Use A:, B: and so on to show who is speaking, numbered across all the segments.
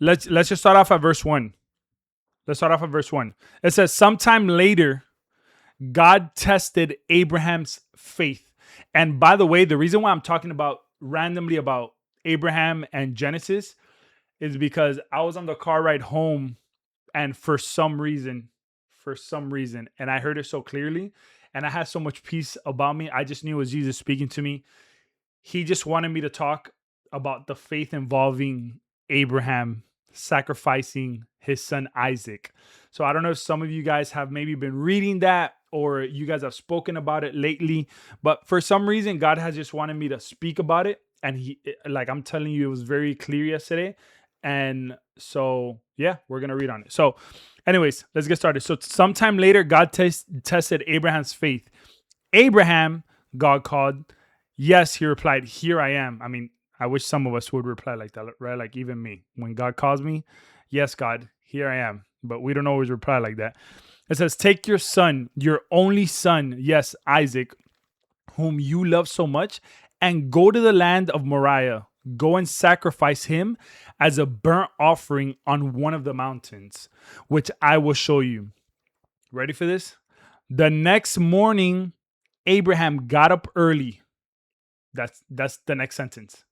A: let's just start off at verse 1. Let's start off at verse 1. It says, sometime later, God tested Abraham's faith. And by the way, the reason why I'm talking about randomly about Abraham and Genesis is because I was on the car ride home, and for some reason, and I heard it so clearly, and I had so much peace about me. I just knew it was Jesus speaking to me. He just wanted me to talk about the faith involving Abraham sacrificing his son Isaac. So I don't know if some of you guys have maybe been reading that or you guys have spoken about it lately, but for some reason God has just wanted me to speak about it, and like I'm telling you, it was very clear yesterday. And so yeah, we're going to read on it. So anyways, let's get started. So sometime later, God tested Abraham's faith. Abraham, God called. Yes, he replied, here I am. I mean, I wish some of us would reply like that, right? Like even me, when God calls me, yes, God, here I am. But we don't always reply like that. It says, take your son, your only son, yes, Isaac, whom you love so much, and go to the land of Moriah. Go and sacrifice him as a burnt offering on one of the mountains, which I will show you. Ready for this? The next morning, Abraham got up early. That's the next sentence.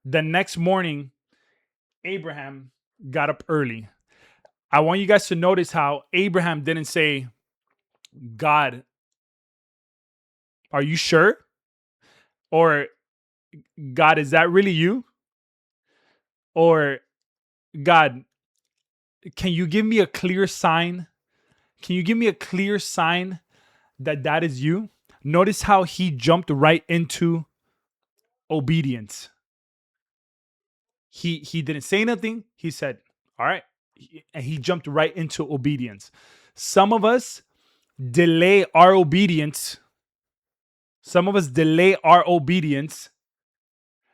A: The next morning, Abraham got up early. I want you guys to notice how Abraham didn't say, God, are you sure? Or God, is that really you? Or God, can you give me a clear sign? Can you give me a clear sign that that is you? Notice how he jumped right into obedience. He didn't say nothing. He said, all right. And he jumped right into obedience. Some of us delay our obedience. Some of us delay our obedience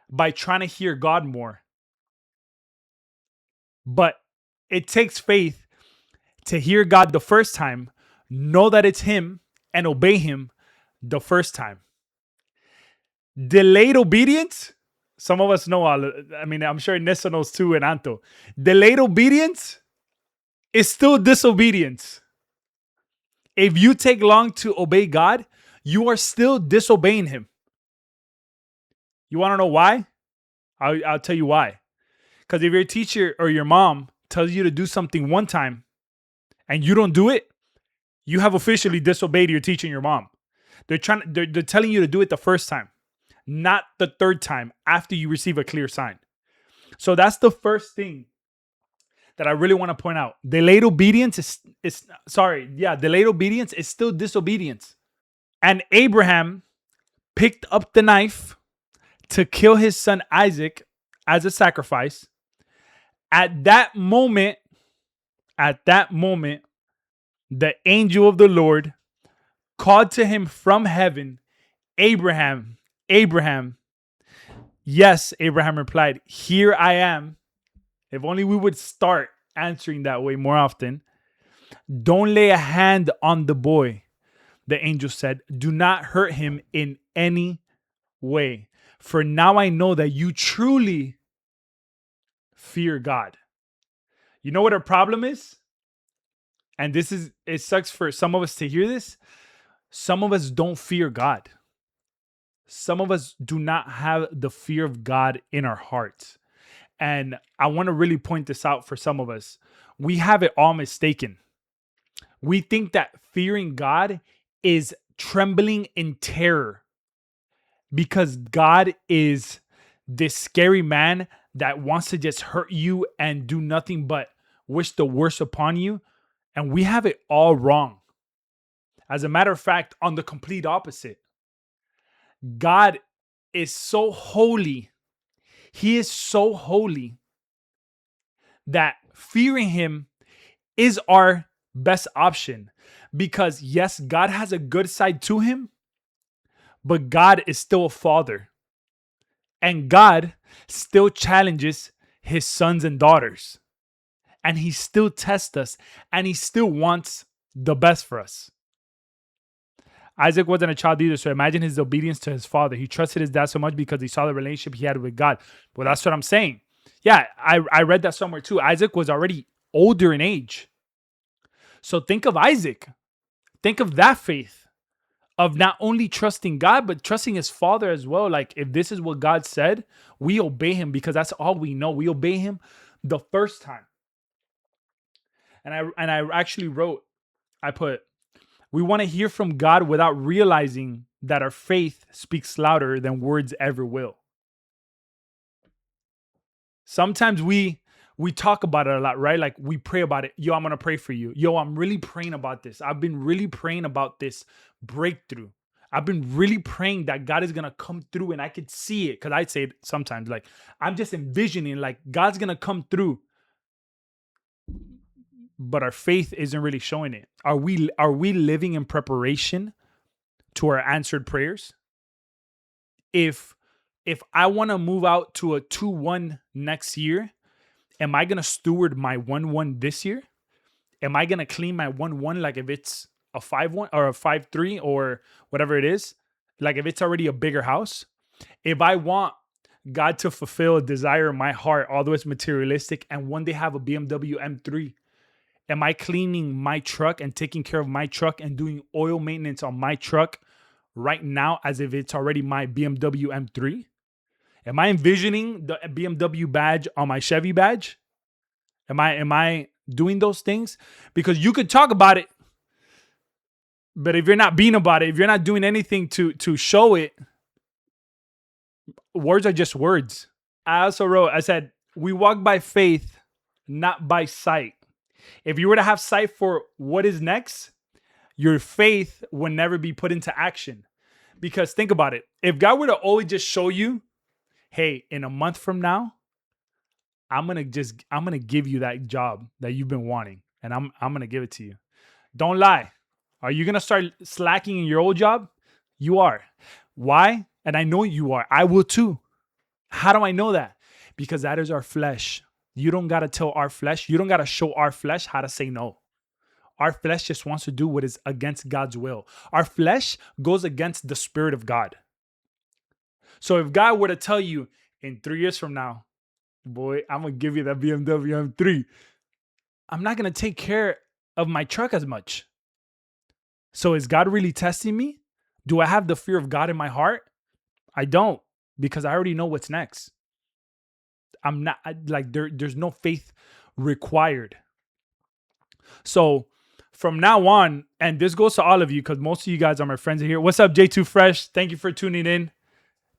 A: by trying to hear God more. But it takes faith to hear God the first time, know that it's him, and obey him the first time. Delayed obedience, some of us know, I mean, I'm sure Nessa knows too, and Anto. Delayed obedience is still disobedience. If you take long to obey God, you are still disobeying him. You want to know why? I'll tell you why. Because if your teacher or your mom tells you to do something one time and you don't do it, you have officially disobeyed your teacher and your mom. They're telling you to do it the first time, not the third time after you receive a clear sign. So that's the first thing that I really want to point out. Delayed obedience delayed obedience is still disobedience. And Abraham picked up the knife to kill his son Isaac as a sacrifice. At that moment, the angel of the Lord called to him from heaven, Abraham, Abraham. Yes, Abraham replied, here I am. If only we would start answering that way more often. Don't lay a hand on the boy, the angel said. Do not hurt him in any way. For now I know that you truly fear God. You know what our problem is? And it sucks for some of us to hear this. Some of us don't fear God. Some of us do not have the fear of God in our hearts. And I want to really point this out for some of us. We have it all mistaken. We think that fearing God is trembling in terror because God is this scary man that wants to just hurt you and do nothing but wish the worst upon you. And we have it all wrong. As a matter of fact, on the complete opposite, God is so holy. He is so holy that fearing him is our best option. Because yes, God has a good side to him, but God is still a father. And God still challenges his sons and daughters. And he still tests us. And he still wants the best for us. Isaac wasn't a child either, so imagine his obedience to his father. He trusted his dad so much because he saw the relationship he had with God. Well, that's what I'm saying. Yeah, I read that somewhere too. Isaac was already older in age. So think of Isaac. Think of that faith of not only trusting God, but trusting his father as well. Like, if this is what God said, we obey him because that's all we know. We obey him the first time. And I actually wrote, I put, we want to hear from God without realizing that our faith speaks louder than words ever will. Sometimes we talk about it a lot, right? Like, we pray about it. Yo, I'm gonna pray for you. Yo, I'm really praying about this. I've been really praying about this breakthrough. I've been really praying that God is gonna come through, and I could see it. Cause I'd say it sometimes, like, I'm just envisioning like God's gonna come through, but our faith isn't really showing it. Are we living in preparation to our answered prayers? If I want to move out to a 2-1 next year, am I going to steward my 1-1 this year? Am I going to clean my 1-1 like if it's a 5-1 or a 5-3 or whatever it is? Like, if it's already a bigger house? If I want God to fulfill a desire in my heart, although it's materialistic, and one day have a BMW M3, am I cleaning my truck and taking care of my truck and doing oil maintenance on my truck right now as if it's already my BMW M3? Am I envisioning the BMW badge on my Chevy badge? Am I doing those things? Because you could talk about it, but if you're not being about it, if you're not doing anything to show it, words are just words. I also wrote, I said, we walk by faith, not by sight. If you were to have sight for what is next, your faith would never be put into action. Because think about it. If God were to always just show you, hey, in a month from now, I'm gonna give you that job that you've been wanting, and I'm gonna give it to you. Don't lie. Are you gonna start slacking in your old job? You are. Why? And I know you are. I will too. How do I know that? Because that is our flesh. You don't gotta tell our flesh. You don't gotta show our flesh how to say no. Our flesh just wants to do what is against God's will. Our flesh goes against the Spirit of God. So if God were to tell you in 3 years from now, boy, I'm going to give you that BMW M3, I'm not going to take care of my truck as much. So is God really testing me? Do I have the fear of God in my heart? I don't, because I already know what's next. I'm not there's no faith required. So from now on, and this goes to all of you, because most of you guys are my friends here. What's up, J2 Fresh? Thank you for tuning in.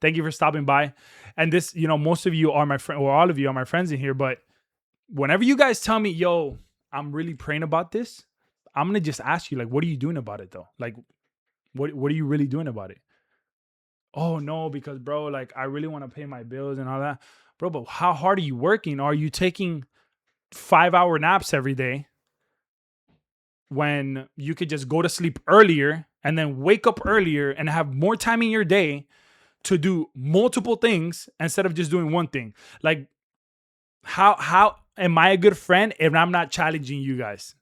A: Thank you for stopping by. And this, most of you are my friend, or all of you are my friends in here. But whenever you guys tell me, yo, I'm really praying about this, I'm going to just ask you, like, what are you doing about it though? Like, what are you really doing about it? Oh no, because bro, like, I really want to pay my bills and all that. Bro, but how hard are you working? Are you taking 5-hour naps every day when you could just go to sleep earlier and then wake up earlier and have more time in your day to do multiple things instead of just doing one thing? Like, how am I a good friend if I'm not challenging you guys?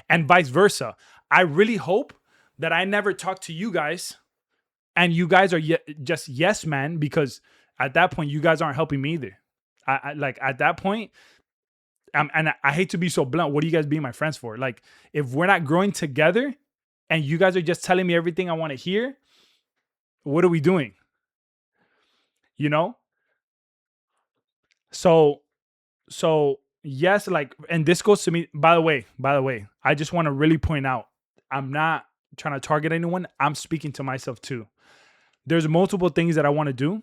A: And vice versa. I really hope that I never talk to you guys and you guys are just yes man, because at that point you guys aren't helping me either. I like, at that point, and I hate to be so blunt, what are you guys being my friends for? Like, if we're not growing together and you guys are just telling me everything I want to hear, what are we doing? So yes, like, and this goes to me, by the way, I just want to really point out, I'm not trying to target anyone. I'm speaking to myself too. There's multiple things that I want to do,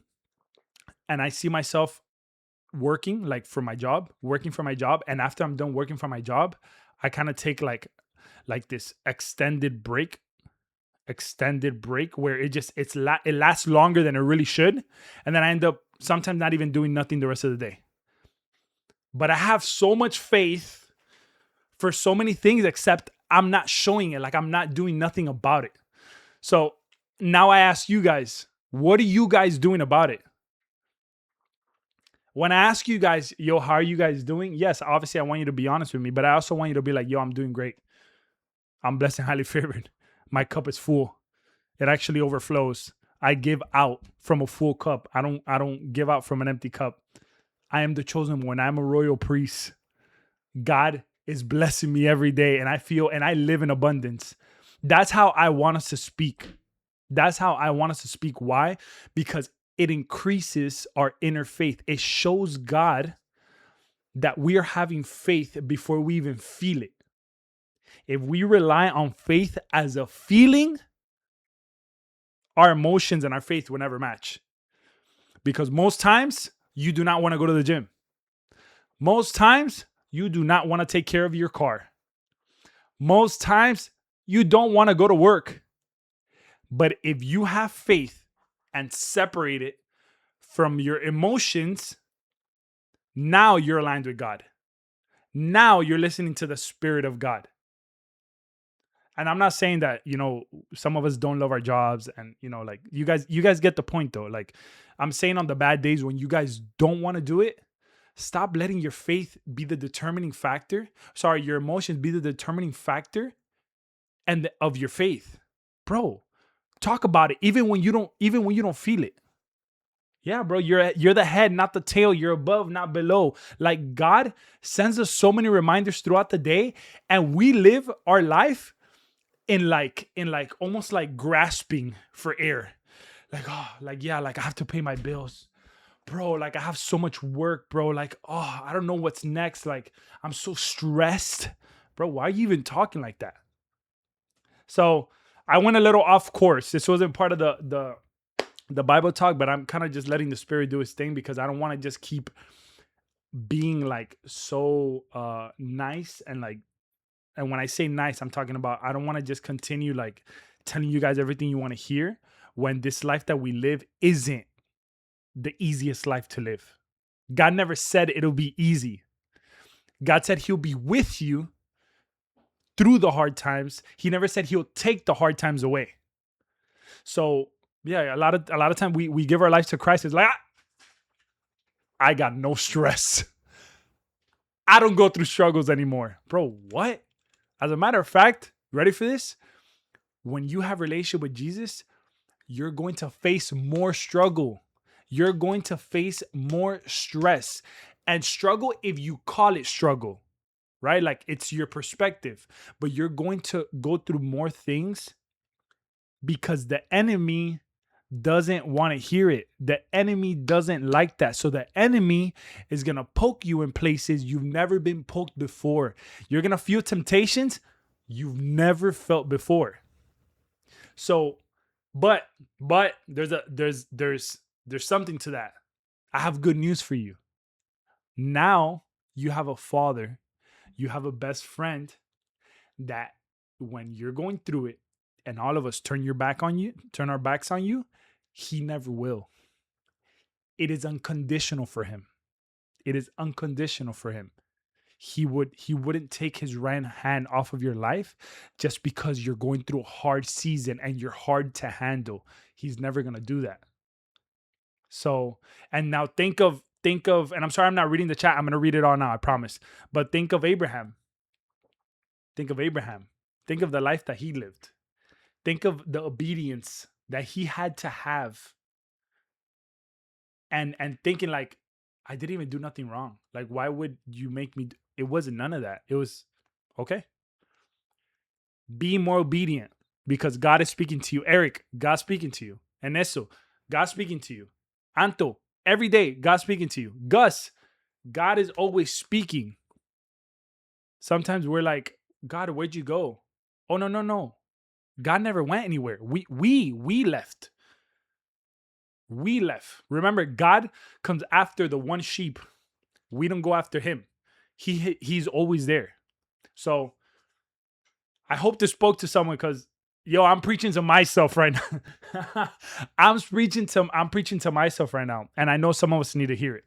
A: and I see myself working for my job. And after I'm done working for my job, I kind of take like this extended break where it lasts longer than it really should. And then I end up sometimes not even doing nothing the rest of the day. But I have so much faith for so many things, except I'm not showing it. Like, I'm not doing nothing about it. So now I ask you guys, what are you guys doing about it? When I ask you guys, yo, how are you guys doing? Yes, obviously I want you to be honest with me, but I also want you to be like, yo, I'm doing great. I'm blessed and highly favored. My cup is full. It actually overflows. I give out from a full cup. I don't give out from an empty cup. I am the chosen one. I'm a royal priest. God is blessing me every day, and I feel and I live in abundance. That's how I want us to speak. That's how I want us to speak. Why? Because it increases our inner faith. It shows God that we are having faith before we even feel it. If we rely on faith as a feeling, our emotions and our faith will never match. Because most times you do not want to go to the gym. Most times you do not want to take care of your car. Most times you don't want to go to work. But if you have faith and separate it from your emotions, now you're aligned with God. Now you're listening to the Spirit of God. And I'm not saying that, some of us don't love our jobs and, like you guys get the point though. Like I'm saying on the bad days when you guys don't want to do it, stop letting your faith be the determining factor. Sorry, your emotions be the determining factor of your faith. Bro, talk about it even when you don't feel it. Yeah, bro, you're the head, not the tail. You're above, not below. Like God sends us so many reminders throughout the day, and we live our life in like almost like grasping for air. Like, I have to pay my bills. Bro, like I have so much work, bro. Like, I don't know what's next. Like, I'm so stressed. Bro, why are you even talking like that? So I went a little off course. This wasn't part of the Bible talk, but I'm kind of just letting the Spirit do his thing because I don't want to just keep being like so nice and like, and when I say nice, I'm talking about I don't want to just continue like telling you guys everything you want to hear when this life that we live isn't the easiest life to live. God never said it'll be easy. God said he'll be with you through the hard times. He never said he'll take the hard times away. So yeah, a lot of time we give our lives to Christ. It's like, I got no stress. I don't go through struggles anymore. Bro, what? As a matter of fact, ready for this? When you have a relationship with Jesus, you're going to face more struggle. You're going to face more stress and struggle if you call it struggle, right? Like it's your perspective, but you're going to go through more things because the enemy doesn't want to hear it. The enemy doesn't like that. So the enemy is going to poke you in places you've never been poked before. You're going to feel temptations you've never felt before. So, but there's something to that. I have good news for you. Now you have a father, you have a best friend that when you're going through it and all of us turn our backs on you, he never will. It is unconditional for him. It is unconditional for him. He wouldn't take his right hand off of your life just because you're going through a hard season and you're hard to handle. He's never going to do that. So, and now think of, and I'm sorry, I'm not reading the chat. I'm going to read it all now, I promise. But think of Abraham. Think of Abraham. Think of the life that he lived. Think of the obedience that he had to have. And thinking like, I didn't even do nothing wrong. Like, why would you make me? It wasn't none of that. It was, okay. Be more obedient because God is speaking to you. Eric, God's speaking to you. Eneso, God's speaking to you. Anto, every day, God's speaking to you. Gus, God is always speaking. Sometimes we're like, God, where'd you go? Oh, no. God never went anywhere. We left. We left. Remember, God comes after the one sheep. We don't go after him. He's always there. So I hope this spoke to someone because, I'm preaching to myself right now. I'm preaching to myself right now. And I know some of us need to hear it,